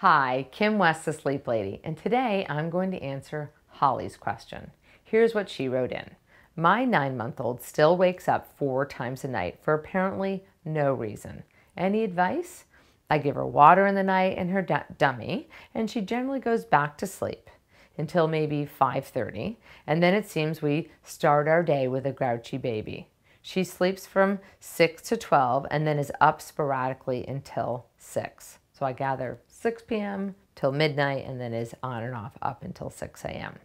Hi, Kim West, the Sleep Lady, and today I'm going to answer Holly's question. Here's what she wrote in. My 9-month-old still wakes up 4 times a night for apparently no reason. Any advice? I give her water in the night and her dummy, and she generally goes back to sleep until maybe 5:30, and then it seems we start our day with a grouchy baby. She sleeps from 6 to 12 and then is up sporadically until 6. So I gather 6 p.m. till midnight and then is on and off up until 6 a.m.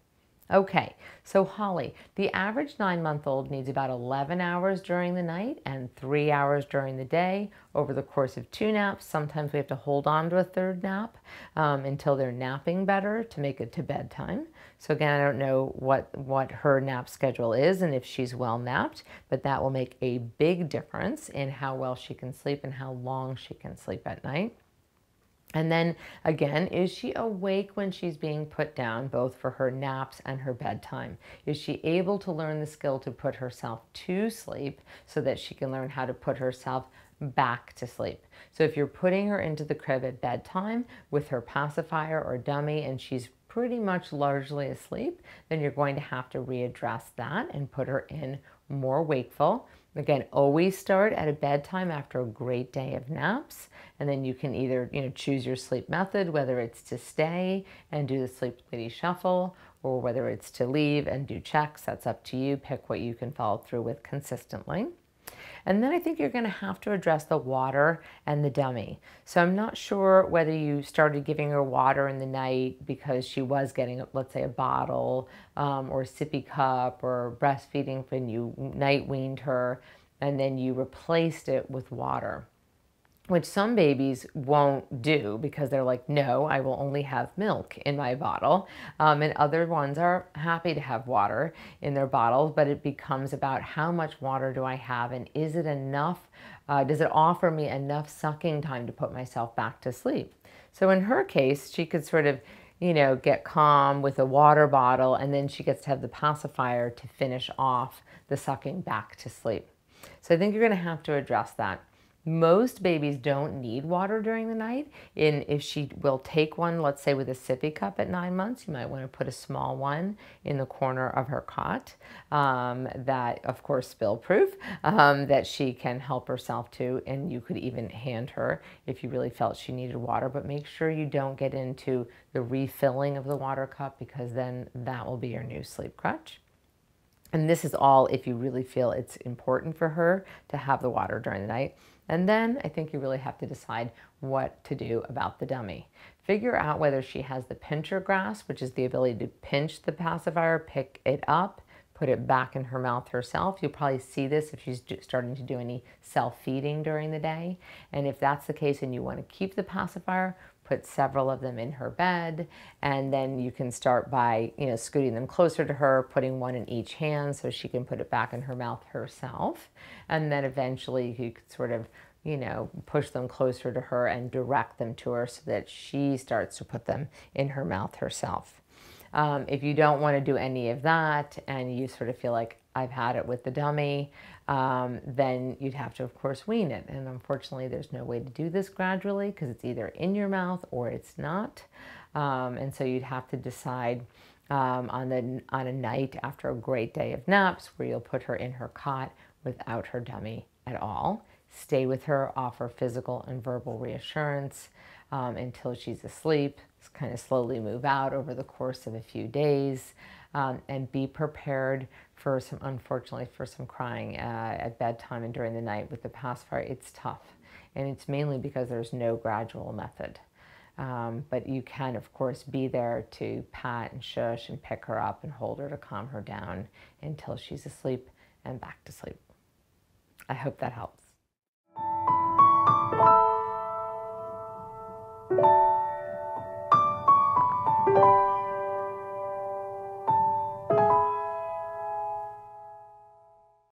Okay, so Holly, the average 9-month-old needs about 11 hours during the night and 3 hours during the day over the course of 2 naps. Sometimes we have to hold on to a third nap until they're napping better to make it to bedtime. So again, I don't know what her nap schedule is and if she's well napped, but that will make a big difference in how well she can sleep and how long she can sleep at night. And then again, is she awake when she's being put down, both for her naps and her bedtime? Is she able to learn the skill to put herself to sleep so that she can learn how to put herself back to sleep? So if you're putting her into the crib at bedtime with her pacifier or dummy and she's pretty much largely asleep, then you're going to have to readdress that and put her in more wakeful. Again, always start at a bedtime after a great day of naps, and then you can either choose your sleep method, whether it's to stay and do the Sleep Lady Shuffle, or whether it's to leave and do checks. That's up to you. Pick what you can follow through with consistently. And then I think you're going to have to address the water and the dummy. So I'm not sure whether you started giving her water in the night because she was getting, let's say, a bottle or a sippy cup or breastfeeding when you night weaned her, and then you replaced it with water, which some babies won't do because they're like, no, I will only have milk in my bottle. And other ones are happy to have water in their bottles, but it becomes about how much water do I have and is it enough? Does it offer me enough sucking time to put myself back to sleep? So in her case, she could sort of get calm with a water bottle, and then she gets to have the pacifier to finish off the sucking back to sleep. So I think you're going to have to address that. Most babies don't need water during the night. If she will take one, let's say with a sippy cup at 9 months, you might want to put a small one in the corner of her cot that, of course, spill proof, that she can help herself to, and you could even hand her if you really felt she needed water, but make sure you don't get into the refilling of the water cup because then that will be your new sleep crutch. And this is all if you really feel it's important for her to have the water during the night. And then I think you really have to decide what to do about the dummy. Figure out whether she has the pincher grasp, which is the ability to pinch the pacifier, pick it up, put it back in her mouth herself. You'll probably see this if she's starting to do any self-feeding during the day. And if that's the case and you want to keep the pacifier, put several of them in her bed, and then you can start by scooting them closer to her, putting one in each hand so she can put it back in her mouth herself. And then eventually you could sort of push them closer to her and direct them to her so that she starts to put them in her mouth herself. If you don't want to do any of that and you sort of feel like I've had it with the dummy, then you'd have to, of course, wean it. And unfortunately, there's no way to do this gradually because it's either in your mouth or it's not. And so you'd have to decide on a night after a great day of naps where you'll put her in her cot without her dummy at all. Stay with her, offer physical and verbal reassurance until she's asleep. Kind of slowly move out over the course of a few days, and be prepared for unfortunately, for some crying at bedtime and during the night with the pacifier. It's tough, and it's mainly because there's no gradual method. But you can, of course, be there to pat and shush and pick her up and hold her to calm her down until she's asleep and back to sleep. I hope that helps.